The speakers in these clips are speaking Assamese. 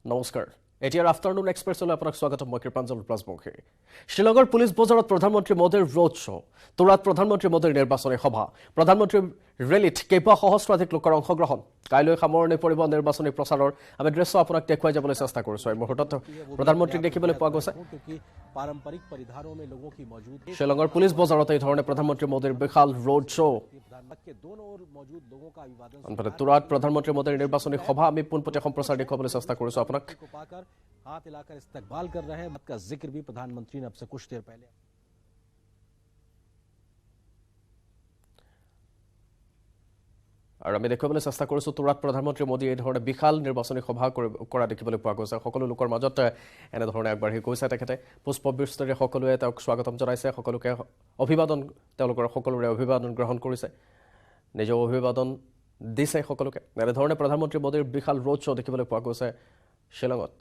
নমস্কাৰ এতিয়াৰ আফটাৰনুন এক্সপ্ৰেছলৈ আপোনাক স্বাগতম মই কৃপাঞ্জল ৰাজবংশী শ্ৰীলংকাৰ পুলিচ বজাৰত প্ৰধানমন্ত্ৰী মোদীৰ ৰোড শ্ব' তুৰাত প্ৰধানমন্ত্ৰী মোদীৰ নিৰ্বাচনী সভা প্ৰধানমন্ত্ৰীৰ ৰেলীত কেইবা সহস্ৰাধিক লোকৰ অংশগ্ৰহণ কাইলৈ সামৰণি পৰিব নিৰ্বাচনী প্ৰচাৰৰ আমি দৃশ্য আপোনাক দেখুৱাই যাবলৈ চেষ্টা কৰিছো এই মুহূৰ্তত প্ৰধানমন্ত্ৰীক দেখিবলৈ পোৱা গৈছে শ্ৰীলংকাৰ পুলিচ বজাৰত এই ধৰণে প্ৰধানমন্ত্ৰী মোদীৰ বিশাল ৰোড শ্ব' আনফালে তুৰাত প্ৰধানমন্ত্ৰী মোদীৰ নিৰ্বাচনী সভা আমি পোনপটীয়া সম্প্ৰচাৰ দেখুৱাবলৈ চেষ্টা কৰিছো আপোনাক हाथ हिलाकर इस्तकबाल कर रहे हैं मत का जिक्र भी प्रधानमंत्री ने अब से कुछ देर पहले আৰু আমি দেখুৱাবলৈ চেষ্টা কৰিছো তুৰাত প্ৰধানমন্ত্ৰী মোদী এই ধৰণে বিশাল নিৰ্বাচনী সভা কৰা দেখিবলৈ পোৱা গৈছে সকলো লোকৰ মাজত এনে ধৰণে আগবাঢ়ি গৈছে তেখেতে পুষ্পবৃষ্টিৰে সকলোৱে তেওঁক স্বাগতম জনাইছে সকলোকে অভিবাদন তেওঁলোকৰ সকলোৰে অভিবাদন গ্ৰহণ কৰিছে নিজৰ অভিবাদন দিছে সকলোকে এনে ধৰণে প্ৰধানমন্ত্ৰী মোদীৰ বিশাল ৰোড শ্ব' দেখিবলৈ পোৱা গৈছে শ্বিলঙত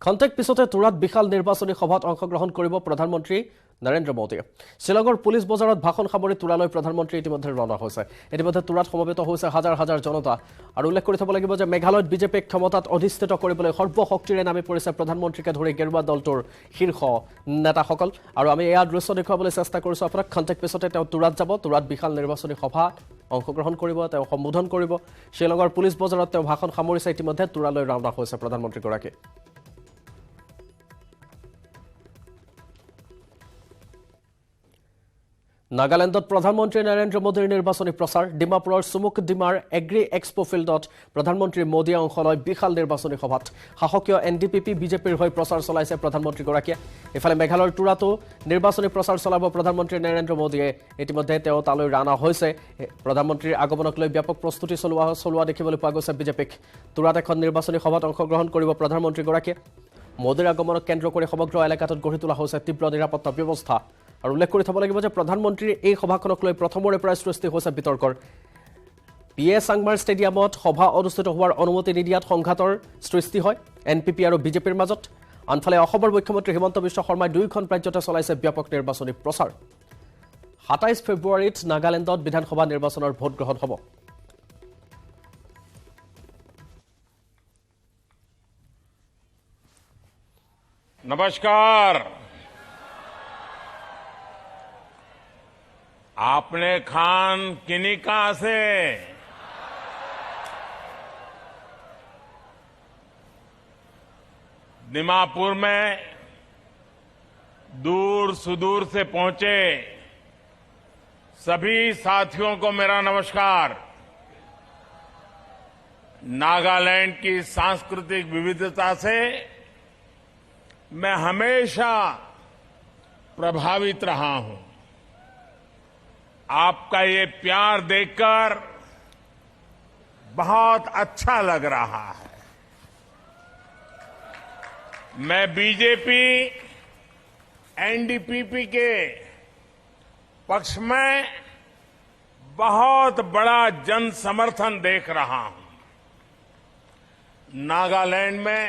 খন্তেক পিছতে তুৰাত বিশাল নিৰ্বাচনী সভাত অংশগ্ৰহণ কৰিব প্ৰধানমন্ত্ৰী নৰেন্দ্ৰ মোদীয়ে শ্ৰীলংকাৰ পুলিচ বজাৰত ভাষণ সামৰি তুৰালৈ প্ৰধানমন্ত্ৰী ইতিমধ্যে ৰাওনা হৈছে ইতিমধ্যে তুৰাত সমবেত হৈছে হাজাৰ হাজাৰ জনতা আৰু উল্লেখ কৰি থব লাগিব যে মেঘালয়ত বিজেপিক ক্ষমতাত অধিষ্ঠিত কৰিবলৈ সৰ্বশক্তিৰে নামি পৰিছে প্ৰধানমন্ত্ৰীকে ধৰি গেৰুৱা দলটোৰ শীৰ্ষ নেতাসকল আৰু আমি এয়া দৃশ্য দেখুৱাবলৈ চেষ্টা কৰিছো আপোনাক খন্তেক পিছতে তেওঁ তুৰাত যাব তুৰাত বিশাল নিৰ্বাচনী সভা অংশগ্ৰহণ কৰিব তেওঁ সম্বোধন কৰিব শ্ৰীলংকাৰ পুলিচ বজাৰত তেওঁ ভাষণ সামৰিছে ইতিমধ্যে তুৰালৈ ৰাওনা হৈছে প্ৰধানমন্ত্ৰীগৰাকী নাগালেণ্ডত প্ৰধানমন্ত্ৰী নৰেন্দ্ৰ মোদীৰ নিৰ্বাচনী প্ৰচাৰ ডিমাপুৰৰ চুমুক ডিমাৰ এগ্ৰি এক্সপো ফিল্ডত প্ৰধানমন্ত্ৰী মোদীয়ে অংশ লয় বিশাল নিৰ্বাচনী সভাত শাসকীয় এনডিপিপি বিজেপিৰ হৈ প্ৰচাৰ চলাইছে প্ৰধানমন্ত্ৰীগৰাকীয়ে ইফালে মেঘালয়ৰ তুৰাতো নিৰ্বাচনী প্ৰচাৰ চলাব প্ৰধানমন্ত্ৰী নৰেন্দ্ৰ মোদীয়ে ইতিমধ্যে তেওঁ তালৈ ৰাওনা হৈছে প্ৰধানমন্ত্ৰীৰ আগমনক লৈ ব্যাপক প্ৰস্তুতি চলোৱা দেখিবলৈ পোৱা গৈছে বিজেপিক তুৰাত এখন নিৰ্বাচনী সভাত অংশগ্ৰহণ কৰিব প্ৰধানমন্ত্ৰীগৰাকীয়ে মোদীৰ আগমনক কেন্দ্ৰ কৰি সমগ্ৰ এলেকাটোত গঢ়ি তোলা হৈছে তীব্ৰ নিৰাপত্তা ব্যৱস্থা আৰু উল্লেখ কৰি থব লাগিব যে প্ৰধানমন্ত্ৰীৰ এই সভাখনক লৈ প্ৰথমৰে পৰাই সৃষ্টি হৈছে বিতৰ্কৰ পিএ চাংমাৰ ষ্টেডিয়ামত সভা অনুষ্ঠিত হোৱাৰ অনুমতি নিদিয়াত সংঘাতৰ সৃষ্টি হয় এনপিপি আৰু বিজেপিৰ মাজত আনফালে অসমৰ মুখ্যমন্ত্ৰী হিমন্ত বিশ্ব শৰ্মাই দুয়োখন ৰাজ্যতে চলাইছে ব্যাপক নিৰ্বাচনী প্ৰচাৰ ২৭ ফেব্ৰুৱাৰীত নাগালেণ্ডত বিধানসভা নিৰ্বাচনৰ ভোট গ্ৰহণ হ'ব नमस्कार आपने खान किन्हीं कहां से दिमापुर में दूर सुदूर से पहुंचे सभी साथियों को मेरा नमस्कार नागालैंड की सांस्कृतिक विविधता से मैं हमेशा प्रभावित रहा हूं आपका ये प्यार देखकर बहुत अच्छा लग रहा है मैं बीजेपी एनडीपीपी के पक्ष में बहुत बड़ा जन समर्थन देख रहा हूं नागालैंड में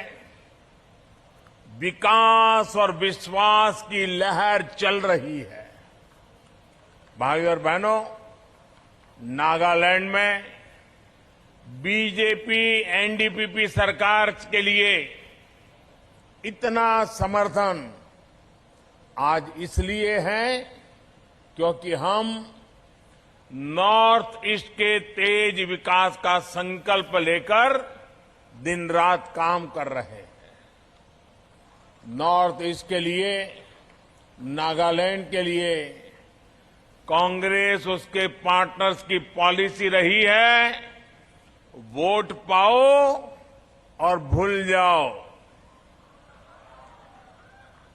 विकास और विश्वास की लहर चल रही है भाइयों और बहनों नागालैंड में बीजेपी एनडीपीपी सरकार के लिए इतना समर्थन आज इसलिए है क्योंकि हम नॉर्थ ईस्ट के तेज विकास का संकल्प लेकर दिन रात काम कर रहे हैं नॉर्थ ईस्ट के लिए नागालैंड के लिए कांग्रेस उसके पार्टनर्स की पॉलिसी रही है वोट पाओ और भूल जाओ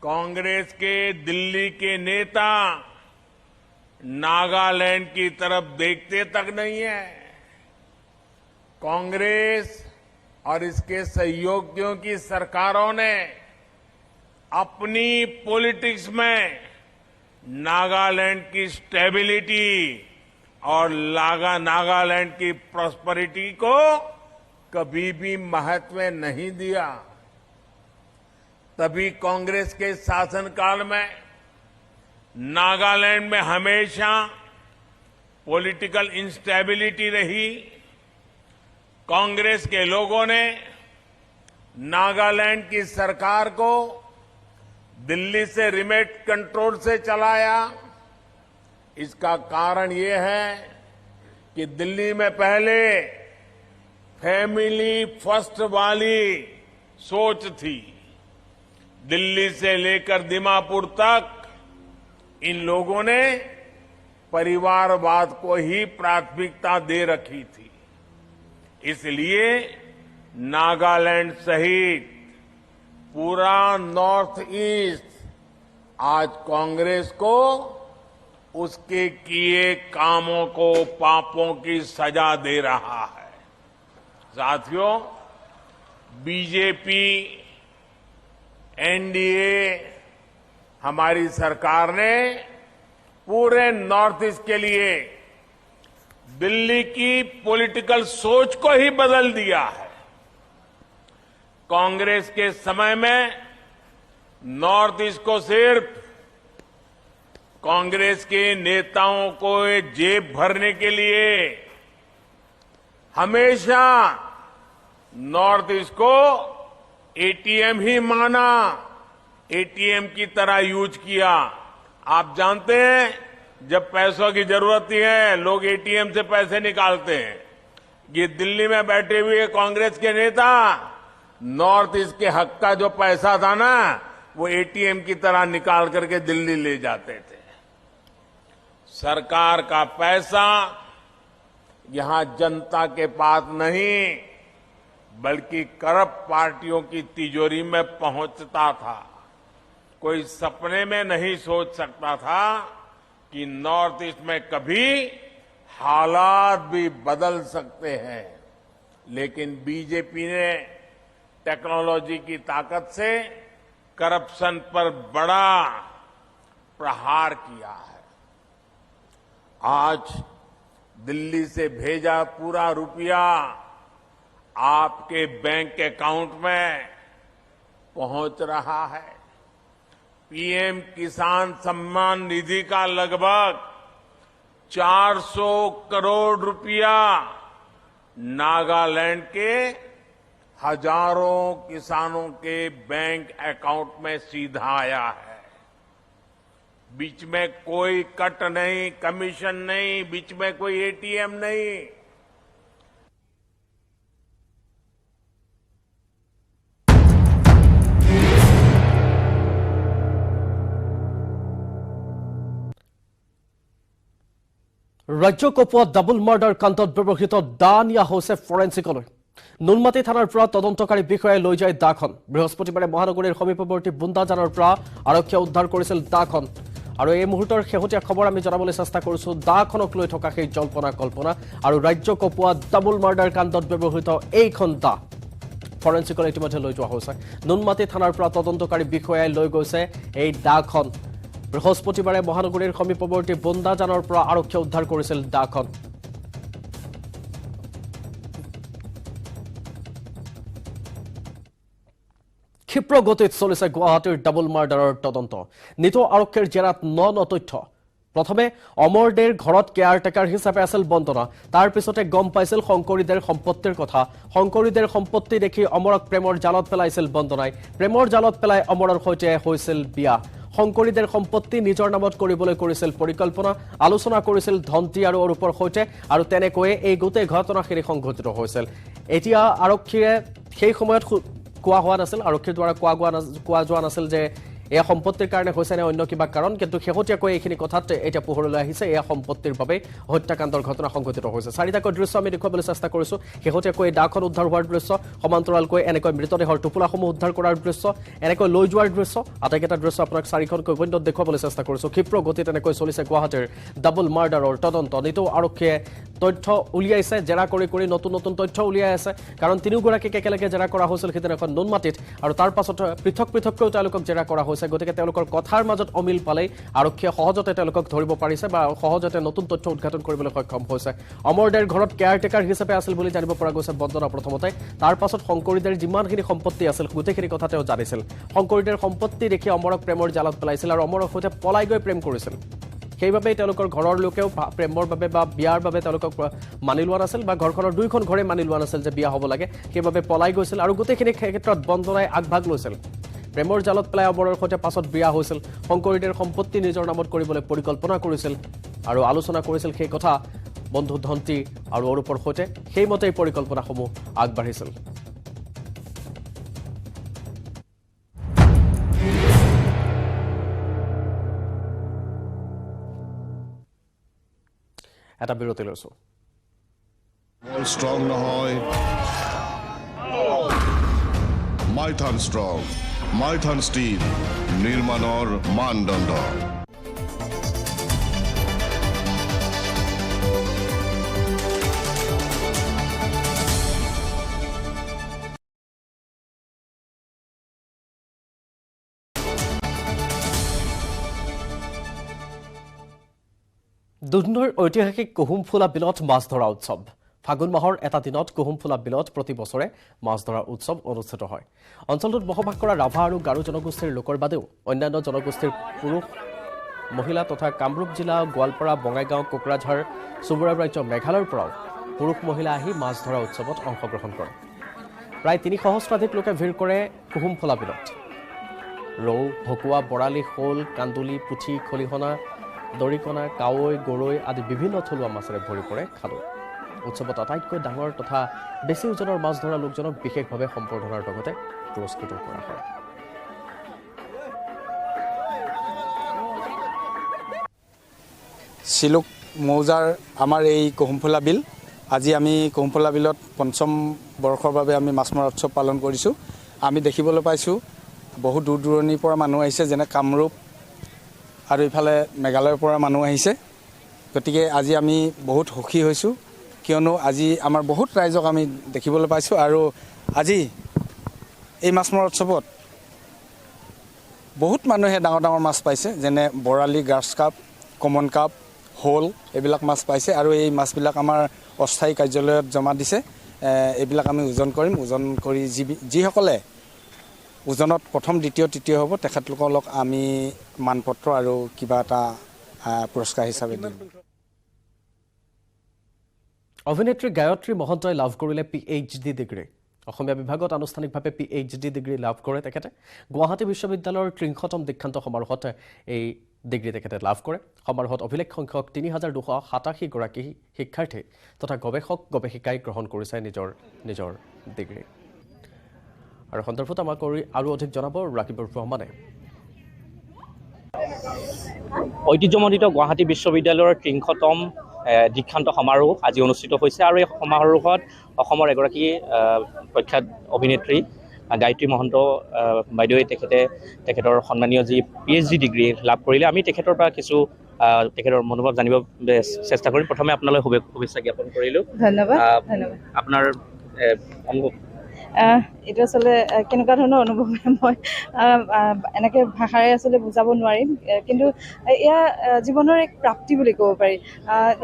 कांग्रेस के दिल्ली के नेता नागालैंड की तरफ देखते तक नहीं है कांग्रेस और इसके सहयोगियों की सरकारों ने अपनी पॉलिटिक्स में नागालैंड की स्टेबिलिटी और नागालैंड की प्रॉस्पेरिटी को कभी भी महत्व नहीं दिया तभी कांग्रेस के शासनकाल में नागालैंड में हमेशा पॉलिटिकल इंस्टेबिलिटी रही। कांग्रेस के लोगों ने नागालैंड की सरकार को दिल्ली से रिमोट कंट्रोल से चलाया। इसका कारण ये है कि दिल्ली में पहले फैमिली फर्स्ट वाली सोच थी। दिल्ली से लेकर दीमापुर तक इन लोगों ने परिवारवाद को ही प्राथमिकता दे रखी थी। इसलिए नागालैंड सहित पूरा नॉर्थ ईस्ट आज कांग्रेस को उसके किए कामों को, पापों की सजा दे रहा है। साथियों, बीजेपी, एनडीए, हमारी सरकार ने पूरे नॉर्थ ईस्ट के लिए दिल्ली की पॉलिटिकल सोच को ही बदल दिया है। कांग्रेस के समय में नॉर्थ ईस्ट को सिर्फ कांग्रेस के नेताओं को जेब भरने के लिए हमेशा नॉर्थ ईस्ट को एटीएम ही माना, एटीएम की तरह यूज किया। आप जानते हैं, जब पैसों की जरूरत है लोग एटीएम से पैसे निकालते हैं। ये दिल्ली में बैठे हुए कांग्रेस के नेता नॉर्थ ईस्ट के हक का जो पैसा था ना, वो एटीएम की तरह निकाल करके दिल्ली ले जाते थे। सरकार का पैसा यहां जनता के पास नहीं, बल्कि करप्ट पार्टियों की तिजोरी में पहुंचता था। कोई सपने में नहीं सोच सकता था कि नॉर्थ ईस्ट में कभी हालात भी बदल सकते हैं। लेकिन बीजेपी ने टेक्नोलॉजी की ताकत से करप्शन पर बड़ा प्रहार किया है। आज दिल्ली से भेजा पूरा रुपया आपके बैंक अकाउंट में पहुंच रहा है। पीएम किसान सम्मान निधि का लगभग 400 करोड़ रुपया नागालैंड के हजारों किसानों के बैंक अकाउंट में सीधा आया है। बीच में कोई कट नहीं, कमीशन नहीं, बीच में कोई एटीएम नहीं। ৰাজ্য কপোৱা ডাবল মাৰ্ডাৰ কাণ্ডত ব্যৱহৃত দা নিয়া হৈছে ফৰেন্সিকলৈ। নুনমাটি থানাৰ পৰা তদন্তকাৰী বিষয়াই লৈ যায় দাখন। বৃহস্পতিবাৰে মহানগৰীৰ সমীপৱৰ্তী বুন্দাজানৰ পৰা আৰক্ষীয়ে উদ্ধাৰ কৰিছিল দাখন। আৰু এই মুহূৰ্তৰ শেহতীয়া খবৰ আমি জনাবলৈ চেষ্টা কৰিছোঁ। দাখনক লৈ থকা সেই জল্পনা কল্পনা আৰু ৰাজ্য কপোৱা ডাবল মাৰ্ডাৰ কাণ্ডত ব্যৱহৃত এইখন দা ফৰেন্সিকলৈ ইতিমধ্যে লৈ যোৱা হৈছে। নুনমাটি থানাৰ পৰা তদন্তকাৰী বিষয়াই লৈ গৈছে এই দাখন। বৃহস্পতিবাৰে মহানগৰীৰ সমীপৱৰ্তী বুন্দাজানৰ পৰা আৰক্ষীয়ে উদ্ধাৰ কৰিছিল দাখন। ক্ষিপ্ৰ গতিত চলিছে গুৱাহাটীৰ ডাবল মাৰ্ডাৰৰ তদন্ত। নিতৌ আৰক্ষীৰ জেৰাত ন তথ্য। প্ৰথমে অমৰদেৰ ঘৰত কেয়াৰটেকাৰ হিচাপে আছিল বন্দনা। তাৰ পিছতে গম পাইছিল শংকৰীদেৰ সম্পত্তিৰ কথা। শংকৰীদেৰ সম্পত্তি দেখি অমৰক প্ৰেমৰ জালত পেলাইছিল বন্দনাই। প্ৰেমৰ জালত পেলাই অমৰৰ সৈতে হৈছিল বিয়া। শংকৰীদেৰ সম্পত্তি নিজৰ নামত কৰিবলৈ কৰিছিল পৰিকল্পনা। আলোচনা কৰিছিল ধন্তি আৰু অৰূপৰ সৈতে, আৰু তেনেকৈয়ে এই গোটেই ঘটনাখিনি সংঘটিত হৈছিল। এতিয়া আৰক্ষীয়ে সেই সময়ত কোৱা হোৱা নাছিল, আৰক্ষীৰ দ্বাৰা কোৱা যোৱা নাছিল যে এয়া সম্পত্তিৰ কাৰণে হৈছে নে অন্য কিবা কাৰণ, কিন্তু শেহতীয়াকৈ এইখিনি কথাত এতিয়া পোহৰলৈ আহিছে এয়া সম্পত্তিৰ বাবে হত্যাকাণ্ডৰ ঘটনা সংঘটিত হৈছে। চাৰিটাকৈ দৃশ্য আমি দেখুৱাবলৈ চেষ্টা কৰিছোঁ। শেহতীয়াকৈ দাখন উদ্ধাৰ হোৱাৰ দৃশ্য, সমান্তৰালকৈ এনেকৈ মৃতদেহৰ টোপোলাসমূহ উদ্ধাৰ কৰাৰ দৃশ্য, এনেকৈ লৈ যোৱাৰ দৃশ্য, আটাইকেইটা দৃশ্য আপোনাক চাৰিখনকৈ উইণ্ডত দেখুৱাবলৈ চেষ্টা কৰিছোঁ। ক্ষিপ্ৰ গতিত এনেকৈ চলিছে গুৱাহাটীৰ ডাবল মাৰ্ডাৰৰ তদন্ত। নিতৌ আৰক্ষীয়ে তথ্য উলিয়াইছে জেৰা কৰি নতুন নতুন তথ্য উলিয়াই আছে কাৰণ তিনিওগৰাকীক একেলগে জেৰা কৰা হৈছিল সিদিনাখন নুনমাটিত আৰু তাৰ পাছত পৃথককৈ তেওঁলোকক জেৰা কৰা হৈছে গতিকে তেওঁলোকৰ কথাৰ মাজত অমিল পালেই আৰক্ষীয়ে সহজতে তেওঁলোকক ধৰিব পাৰিছে বা সহজতে নতুন তথ্য উদ্ঘাটন কৰিবলৈ সক্ষম হৈছে অমৰদেৰ ঘৰত কেয়াৰটেকাৰ হিচাপে আছিল বুলি জানিব পৰা গৈছে বন্দনা প্ৰথমতে তাৰ পাছত শংকৰীদেৰ যিমানখিনি সম্পত্তি আছিল গোটেইখিনি কথা তেওঁ জানিছিল শংকৰীদেৰ সম্পত্তি দেখি অমৰক প্ৰেমৰ জালত পেলাইছিল আৰু অমৰৰ সৈতে পলাই গৈ প্ৰেম কৰিছিল সেইবাবেই তেওঁলোকৰ ঘৰৰ লোকেও প্ৰেমৰ বাবে বা বিয়াৰ বাবে তেওঁলোকক মানি লোৱা নাছিল বা ঘৰখনৰ দুইখন ঘৰে মানি লোৱা নাছিল যে বিয়া হ'ব লাগে সেইবাবে পলাই গৈছিল আৰু গোটেইখিনি ক্ষেত্ৰত বন্দনাই আগভাগ লৈছিল প্ৰেমৰ জালত পেলাই অমৰৰ সৈতে পাছত বিয়া হৈছিল শংকৰীদেৰ সম্পত্তি নিজৰ নামত কৰিবলৈ পৰিকল্পনা কৰিছিল আৰু আলোচনা কৰিছিল সেই কথা বন্ধু ধন্তি আৰু অৰূপৰ সৈতে সেইমতেই পৰিকল্পনাসমূহ আগবাঢ়িছিল এটা বিৰতি লৈছো ষ্ট্ৰং নহয় মাইথান ষ্ট্ৰং মাইথান ষ্টীল নিৰ্মাণৰ মানদণ্ড দুধনৈৰ ঐতিহাসিক কুহুমফুলা বিলত মাছ ধৰা উৎসৱ ফাগুন মাহৰ এটা দিনত কুহুমফুলা বিলত প্ৰতি বছৰে মাছ ধৰা উৎসৱ অনুষ্ঠিত হয় অঞ্চলটোত বসবাস কৰা ৰাভা আৰু গাৰো জনগোষ্ঠীৰ লোকৰ বাদেও অন্যান্য জনগোষ্ঠীৰ পুৰুষ মহিলা তথা কামৰূপ জিলা গোৱালপাৰা বঙাইগাঁও কোকৰাঝাৰ চুবুৰীয়া ৰাজ্য মেঘালয়ৰ পৰাও পুৰুষ মহিলা আহি মাছ ধৰা উৎসৱত অংশগ্ৰহণ কৰে প্ৰায় ৩০০ সহস্ৰাধিক লোকে ভিৰ কৰে কুহুমফুলা বিলত ৰৌ ভকুৱা বৰালি শ'ল কান্দুলি পুঠি খলিহনা দৰিকণা কাৱৈ গৰৈ আদি বিভিন্ন থলুৱা মাছেৰে ভৰি পৰে খালৈ উৎসৱত আটাইতকৈ ডাঙৰ তথা বেছি ওজনৰ মাছ ধৰা লোকজনক বিশেষভাৱে সম্বৰ্ধনাৰ লগতে পুৰস্কৃত কৰা হয় শিলুক মৌজাৰ আমাৰ এই কুহুমফুলা বিল আজি আমি কুহুমফুলা বিলত পঞ্চম বৰ্ষৰ বাবে আমি মাছ মৰা উৎসৱ পালন কৰিছোঁ আমি দেখিবলৈ পাইছোঁ বহু দূৰ দূৰণিৰ পৰা মানুহ আহিছে যেনে কামৰূপ আৰু ইফালে মেঘালয়ৰ পৰা মানুহ আহিছে গতিকে আজি আমি বহুত সুখী হৈছোঁ কিয়নো আজি আমাৰ বহুত ৰাইজক আমি দেখিবলৈ পাইছোঁ আৰু আজি এই মাছ মৰা উৎসৱত বহুত মানুহে ডাঙৰ ডাঙৰ মাছ পাইছে যেনে বৰালি গ্ৰাছ কাপ কমন কাপ শ'ল এইবিলাক মাছ পাইছে আৰু এই মাছবিলাক আমাৰ অস্থায়ী কাৰ্যালয়ত জমা দিছে এইবিলাক আমি ওজন কৰিম ওজন কৰি যিসকলে ওজনত প্ৰথম দ্বিতীয় তৃতীয় হ'ব তেখেতলোকক আমি মানপত্ৰ আৰু কিবা এটা পুৰস্কাৰ হিচাপে দিম অভিনেত্ৰী গায়ত্ৰী মহন্তই লাভ কৰিলে PhD ডিগ্ৰী অসমীয়া বিভাগত আনুষ্ঠানিকভাৱে PhD ডিগ্ৰী লাভ কৰে তেখেতে গুৱাহাটী বিশ্ববিদ্যালয়ৰ ৩০০তম দীক্ষান্ত সমাৰোহত এই ডিগ্ৰী তেখেতে লাভ কৰে সমাৰোহত অভিলেখ সংখ্যক ৩,২৮৭ গৰাকী শিক্ষাৰ্থী তথা গৱেষক গৱেষিকাই গ্ৰহণ কৰিছে নিজৰ ডিগ্ৰী আৰু সন্দৰ্ভত আমাক আৰু অধিক জনাব ৰাকিবুৰ ৰহমানে ঐতিহ্যমণ্ডিত গুৱাহাটী বিশ্ববিদ্যালয়ৰ ৩০০তম দীক্ষান্ত সমাৰোহ আজি অনুষ্ঠিত হৈছে আৰু এই সমাৰোহত অসমৰ এগৰাকী প্ৰখ্যাত অভিনেত্ৰী গায়ত্ৰী মহন্ত বাইদেৱে তেখেতৰ সন্মানীয় যি PhD ডিগ্ৰী লাভ কৰিলে আমি তেখেতৰ পৰা কিছু তেখেতৰ মনোভাৱ জানিব চেষ্টা কৰিম প্ৰথমে আপোনালৈ শুভেচ্ছা জ্ঞাপন কৰিলোঁ ধন্যবাদ আপোনাৰ অনুভৱ এইটো আচলতে কেনেকুৱা ধৰণৰ অনুভৱ মই এনেকৈ ভাষাৰে আচলতে বুজাব নোৱাৰিম কিন্তু এয়া জীৱনৰ এক প্ৰাপ্তি বুলি ক'ব পাৰি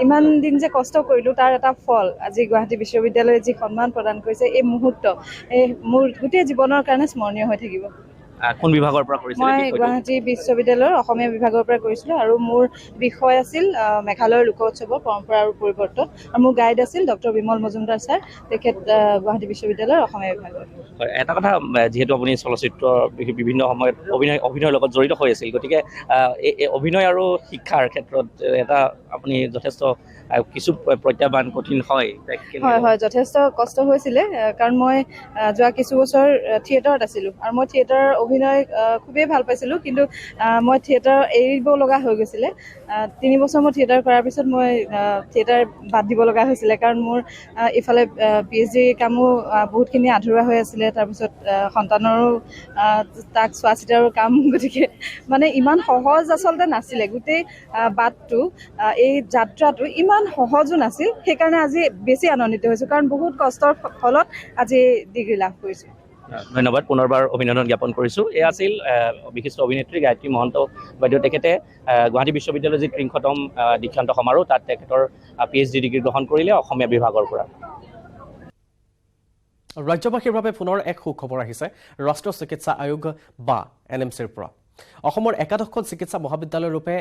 ইমান দিন যে কষ্ট কৰিলোঁ তাৰ এটা ফল আজি গুৱাহাটী বিশ্ববিদ্যালয়ে যি সন্মান প্ৰদান কৰিছে এই মুহূৰ্ত এই মোৰ গোটেই জীৱনৰ কাৰণে স্মৰণীয় হৈ থাকিব কোন বিভাগৰ পৰা কৰিছিলে মই গুৱাহাটী বিশ্ববিদ্যালয়ৰ অসমীয়া বিভাগৰ পৰা কৰিছিলোঁ আৰু মোৰ বিষয় আছিল মেঘালয়ৰ লোক উৎসৱৰ পৰম্পৰা আৰু পৰিৱৰ্তন আৰু মোৰ গাইড আছিল ডক্টৰ বিমল মজুমদাৰ ছাৰ তেখেত গুৱাহাটী বিশ্ববিদ্যালয়ৰ অসমীয়া বিভাগৰ এটা কথা যিহেতু আপুনি চলচ্চিত্ৰৰ বিভিন্ন সময়ত অভিনয়ৰ লগত জড়িত হৈ আছিল গতিকে অভিনয় আৰু শিক্ষাৰ ক্ষেত্ৰত এটা আপুনি যথেষ্ট কিছু প্ৰত্যাহ্বান কঠিন হয় হয় যথেষ্ট কষ্ট হৈছিলে কাৰণ মই যোৱা কিছু বছৰ থিয়েটাৰত আছিলোঁ আৰু মই থিয়েটাৰৰ অভিনয় খুবেই ভাল পাইছিলোঁ কিন্তু মই থিয়েটাৰ এৰিব লগা হৈ গৈছিলে 3 বছৰ মই থিয়েটাৰ কৰাৰ পিছত মই থিয়েটাৰ বাদ দিব লগা হৈছিলে কাৰণ মোৰ ইফালে PhD কামো বহুতখিনি আধৰুৱা হৈ আছিলে তাৰপিছত সন্তানৰো তাক চোৱা চিতাৰো কাম গতিকে মানে ইমান সহজ আচলতে নাছিলে গোটেই বাটটো এই যাত্ৰাটো ইমান ইমান সহজো নাছিল সেইকাৰণে আজি বেছি আনন্দিত হৈছোঁ কাৰণ বহুত কষ্টৰ ফলত আজি ডিগ্ৰী লাভ কৰিছোঁ ধন্যবাদ পুনৰবাৰ অভিনন্দন জ্ঞাপন কৰিছোঁ এয়া আছিল বিশিষ্ট অভিনেত্ৰী গায়ত্ৰী মহন্ত বাইদেউ তেখেতে গুৱাহাটী বিশ্ববিদ্যালয়ৰ যি ৩০তম দীক্ষান্ত সমাৰোহ তাত তেখেতৰ PhD ডিগ্ৰী গ্ৰহণ কৰিলে অসমীয়া বিভাগৰ পৰা ৰাজ্যবাসীৰ বাবে পুনৰ এক সুখবৰ আহিছে ৰাষ্ট্ৰীয় চিকিৎসা আয়োগ বা NMCৰ পৰা অসমৰ একাদশখন চিকিৎসা মহাবিদ্যালয় ৰূপে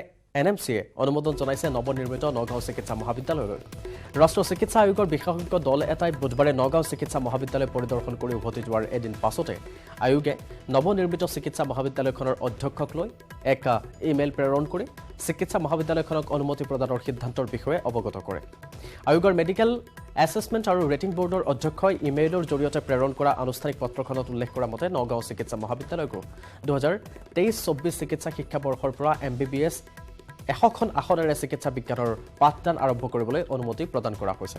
NMCয়ে অনুমোদন জনাইছে নৱনিৰ্মিত নগাঁও চিকিৎসা মহাবিদ্যালয়লৈ ৰাষ্ট্ৰীয় চিকিৎসা আয়োগৰ বিশেষজ্ঞ দল এটাই বুধবাৰে নগাঁও চিকিৎসা মহাবিদ্যালয় পৰিদৰ্শন কৰি উভতি যোৱাৰ এদিন পাছতে আয়োগে নৱনিৰ্মিত চিকিৎসা মহাবিদ্যালয়খনৰ অধ্যক্ষক লৈ এক ইমেইল প্ৰেৰণ কৰি চিকিৎসা মহাবিদ্যালয়খনক অনুমতি প্ৰদানৰ সিদ্ধান্তৰ বিষয়ে অৱগত কৰে আয়োগৰ মেডিকেল এছেছমেণ্ট আৰু ৰেটিং বৰ্ডৰ অধ্যক্ষই ইমেইলৰ জৰিয়তে প্ৰেৰণ কৰা আনুষ্ঠানিক পত্ৰখনত উল্লেখ কৰা মতে নগাঁও চিকিৎসা মহাবিদ্যালয়কো 2023-24 চিকিৎসা শিক্ষাবৰ্ষৰ পৰা MBBS 100খন আসনেৰে চিকিৎসা বিজ্ঞানৰ পাঠদান আৰম্ভ কৰিবলৈ অনুমতি প্ৰদান কৰা হৈছে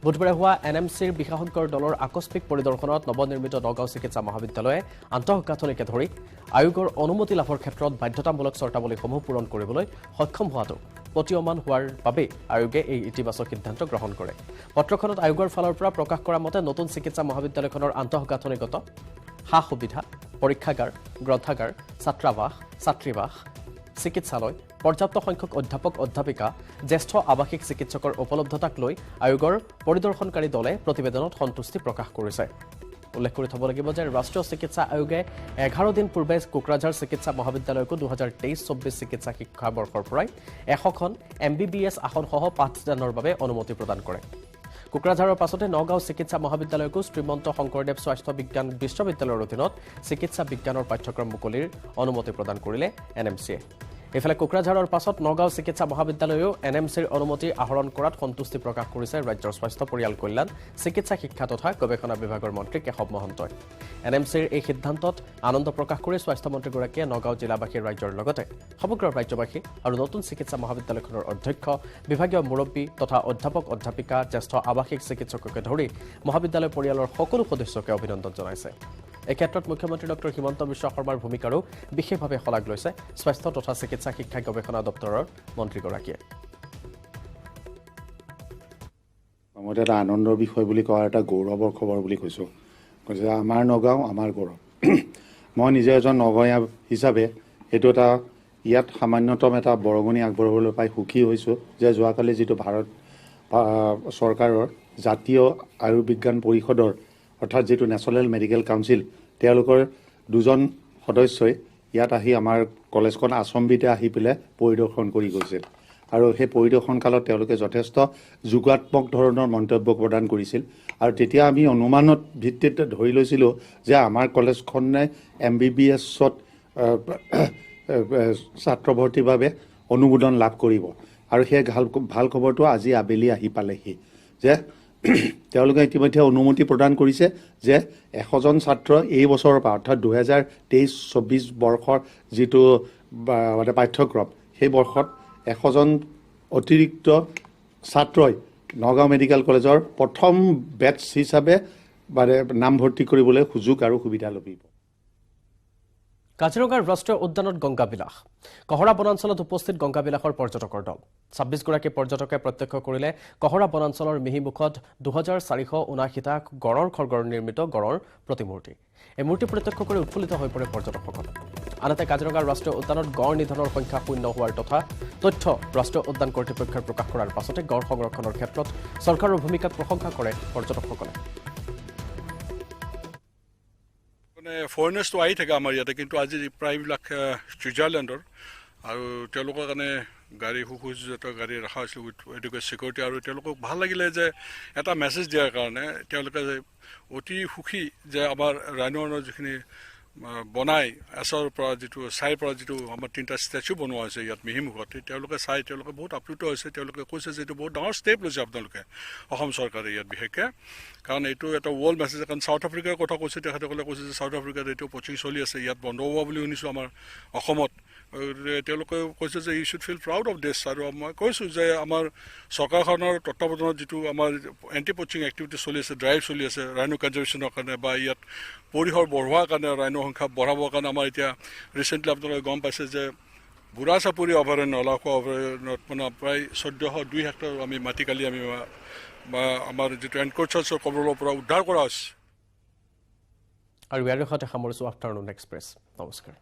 বুধবাৰে হোৱা NMCৰ বিশেষজ্ঞৰ দলৰ আকস্মিক পৰিদৰ্শনত নৱনিৰ্মিত নগাঁও চিকিৎসা মহাবিদ্যালয়ে আন্তঃগাঁথনিকে ধৰি আয়োগৰ অনুমতি লাভৰ ক্ষেত্ৰত বাধ্যতামূলক চৰ্তাৱলীসমূহ পূৰণ কৰিবলৈ সক্ষম হোৱাটো প্ৰতীয়মান হোৱাৰ বাবে আয়োগে এই ইতিবাচক সিদ্ধান্ত গ্ৰহণ কৰে পত্ৰখনত আয়োগৰ ফালৰ পৰা প্ৰকাশ কৰা মতে নতুন চিকিৎসা মহাবিদ্যালয়খনৰ আন্তঃগাঁথনিগত সা সুবিধা পৰীক্ষাগাৰ গ্ৰন্থাগাৰ ছাত্ৰাবাস ছাত্ৰীবাস চিকিৎসালয় পৰ্যাপ্ত সংখ্যক অধ্যাপক অধ্যাপিকা জ্যেষ্ঠ আৱাসিক চিকিৎসকৰ উপলব্ধতাক লৈ আয়োগৰ পৰিদৰ্শনকাৰী দলে প্ৰতিবেদনত সন্তুষ্টি প্ৰকাশ কৰিছে উল্লেখ কৰি থব লাগিব যে ৰাষ্ট্ৰীয় চিকিৎসা আয়োগে 11 দিন পূৰ্বে কোকৰাঝাৰ চিকিৎসা মহাবিদ্যালয়কো 2023-24 চিকিৎসা শিক্ষাবৰ্ষৰ পৰাই 100খন MBBS আসনসহ পাঠদানৰ বাবে অনুমতি প্ৰদান কৰে কোকৰাঝাৰৰ পাছতে নগাঁও চিকিৎসা মহাবিদ্যালয়কো শ্ৰীমন্ত শংকৰদেৱ স্বাস্থ্য বিজ্ঞান বিশ্ববিদ্যালয়ৰ অধীনত চিকিৎসা বিজ্ঞানৰ পাঠ্যক্ৰম মুকলিৰ অনুমতি প্ৰদান কৰিলে NMCয়ে এফালে কোকৰাঝাৰৰ পাছত নগাঁও চিকিৎসা মহাবিদ্যালয়েও NMCৰ অনুমতি আহৰণ কৰাত সন্তুষ্টি প্ৰকাশ কৰিছে ৰাজ্যৰ স্বাস্থ্য পৰিয়াল কল্যাণ চিকিৎসা শিক্ষা তথা গৱেষণা বিভাগৰ মন্ত্ৰী কেশৱ মহন্তই NMCৰ এই সিদ্ধান্তত আনন্দ প্ৰকাশ কৰি স্বাস্থ্যমন্ত্ৰীগৰাকীয়ে নগাঁও জিলাবাসীৰ ৰাজ্যৰ লগতে সমগ্ৰ ৰাজ্যবাসী আৰু নতুন চিকিৎসা মহাবিদ্যালয়খনৰ অধ্যক্ষ বিভাগীয় মুৰব্বী তথা অধ্যাপক অধ্যাপিকা জ্যেষ্ঠ আৱাসিক চিকিৎসককে ধৰি মহাবিদ্যালয় পৰিয়ালৰ সকলো সদস্যকে অভিনন্দন জনাইছে এই ক্ষেত্ৰত মুখ্যমন্ত্ৰী ডক্টৰ হিমন্ত বিশ্ব শৰ্মাৰ ভূমিকাৰো বিশেষভাৱে শলাগ লৈছে স্বাস্থ্য তথা চিকিৎসা শিক্ষা গৱেষণা দপ্তৰৰ মন্ত্ৰীগৰাকীয়ে মই এটা আনন্দৰ বিষয় বুলি কোৱা এটা গৌৰৱৰ খবৰ বুলি কৈছোঁ কৈছে আমাৰ নগাঁও আমাৰ গৌৰৱ মই নিজে এজন নগাঁৱীয়া হিচাপে এইটো এটা ইয়াত সামান্যতম এটা বৰঙণি আগবঢ়াবলৈ পাই সুখী হৈছোঁ যে যোৱাকালি যিটো ভাৰত চৰকাৰৰ জাতীয় আয়ুৰ্বিজ্ঞান পৰিষদৰ অৰ্থাৎ যিটো নেশ্যনেল মেডিকেল কাউন্সিল তেওঁলোকৰ দুজন সদস্যই ইয়াত আহি আমাৰ কলেজখন আচম্বিতে আহি পেলাই পৰিদৰ্শন কৰি গৈছিল আৰু সেই পৰিদৰ্শন কালত তেওঁলোকে যথেষ্ট যোগাত্মক ধৰণৰ মন্তব্য প্ৰদান কৰিছিল আৰু তেতিয়া আমি অনুমানত ভিত্তিত ধৰি লৈছিলোঁ যে আমাৰ কলেজখনে MBBSত ছাত্ৰ ভৰ্তিৰ বাবে অনুমোদন লাভ কৰিব আৰু সেই ভাল খবৰটো আজি আবেলি আহি পালেহি যে তেওঁলোকে ইতিমধ্যে অনুমতি প্ৰদান কৰিছে যে 100জন ছাত্ৰ এই বছৰৰ পৰা অৰ্থাৎ 2023-24 বৰ্ষৰ যিটো মানে পাঠ্যক্ৰম সেই বৰ্ষত 100জন অতিৰিক্ত ছাত্ৰই নগাঁও মেডিকেল কলেজৰ প্ৰথম বেটছ হিচাপে মানে নামভৰ্তি কৰিবলৈ সুযোগ আৰু সুবিধা লভিব কাজিৰঙাৰ ৰাষ্ট্ৰীয় উদ্যানত গংগাবিলাস কহৰা বনাঞ্চলত উপস্থিত গংগাবিলাসৰ পৰ্যটকৰ দল 26গৰাকী পৰ্যটকে প্ৰত্যক্ষ কৰিলে কহৰা বনাঞ্চলৰ মিহিমুখত 2479টা গড়ৰ খৰ্গৰ নিৰ্মিত গড়ৰ প্ৰতিমূৰ্তি এই মূৰ্তি প্ৰত্যক্ষ কৰি উৎফুল্লিত হৈ পৰে পৰ্যটকসকল আনহাতে কাজিৰঙাৰ ৰাষ্ট্ৰীয় উদ্যানত গড় নিধনৰ সংখ্যা শূন্য হোৱাৰ তথ্য ৰাষ্ট্ৰীয় উদ্যান কৰ্তৃপক্ষই প্ৰকাশ কৰাৰ পাছতে গড় সংৰক্ষণৰ ক্ষেত্ৰত চৰকাৰৰ ভূমিকাক প্ৰশংসা কৰে পৰ্যটকসকলে ফৰেনাৰ্ছটো আহি থাকে আমাৰ ইয়াতে কিন্তু আজি প্ৰায়বিলাক ছুইজাৰলেণ্ডৰ আৰু তেওঁলোকৰ কাৰণে গাড়ী সুসজ্জিত গাড়ী ৰখা হৈছিল উইথ এডুকেট ছিকিউৰিটি আৰু তেওঁলোকক ভাল লাগিলে যে এটা মেছেজ দিয়াৰ কাৰণে তেওঁলোকে অতি সুখী যে আমাৰ ৰাইনৰ যিখিনি বনাই এছৰ পৰা যিটো ছাইৰ পৰা যিটো আমাৰ 3টা ষ্টেচু বনোৱা হৈছে ইয়াত মিহিমুখত তেওঁলোকে চাই তেওঁলোকে বহুত আপ্লুত হৈছে তেওঁলোকে কৈছে যে এইটো বহুত ডাঙৰ ষ্টেপ লৈছে আপোনালোকে অসম চৰকাৰে ইয়াত বিশেষকৈ কাৰণ এইটো এটা ৱৰ্ল্ড মেছেজ কাৰণ চাউথ আফ্ৰিকাৰ কথা কৈছে তেখেতসকলে কৈছে যে চাউথ আফ্ৰিকাত এইটো কোচিং চলি আছে ইয়াত বন্ধ হোৱা বুলি শুনিছোঁ আমাৰ অসমত তেওঁলোকে কৈছে যে you should feel proud of this আৰু মই কৈছোঁ যে আমাৰ চৰকাৰখনৰ তত্বাৱধানত যিটো আমাৰ এণ্টি পচিং এক্টিভিটি চলি আছে ড্ৰাইভ চলি আছে ৰাইনো কনজাৰ্ভেশ্যনৰ কাৰণে বা ইয়াত পৰিসৰ বঢ়োৱাৰ কাৰণে ৰাইনৰ সংখ্যা বঢ়াবৰ কাৰণে আমাৰ এতিয়া ৰিচেণ্টলি আপোনালোকে গম পাইছে যে বুঢ়া চাপৰি অভয়াৰণ্য লাওখোৱা অভয়াৰণ্যত মানে প্ৰায় 1402 হেক্টৰ আমি মাটি কালি আমি বা আমাৰ যিটো এনক্ৰ'চাৰ্ছৰ কবলৰ পৰা উদ্ধাৰ কৰা হৈছে। আৰু ইয়াৰ সৈতে সামৰিছোঁ আফটাৰনুন এক্সপ্ৰেছ। নমস্কাৰ।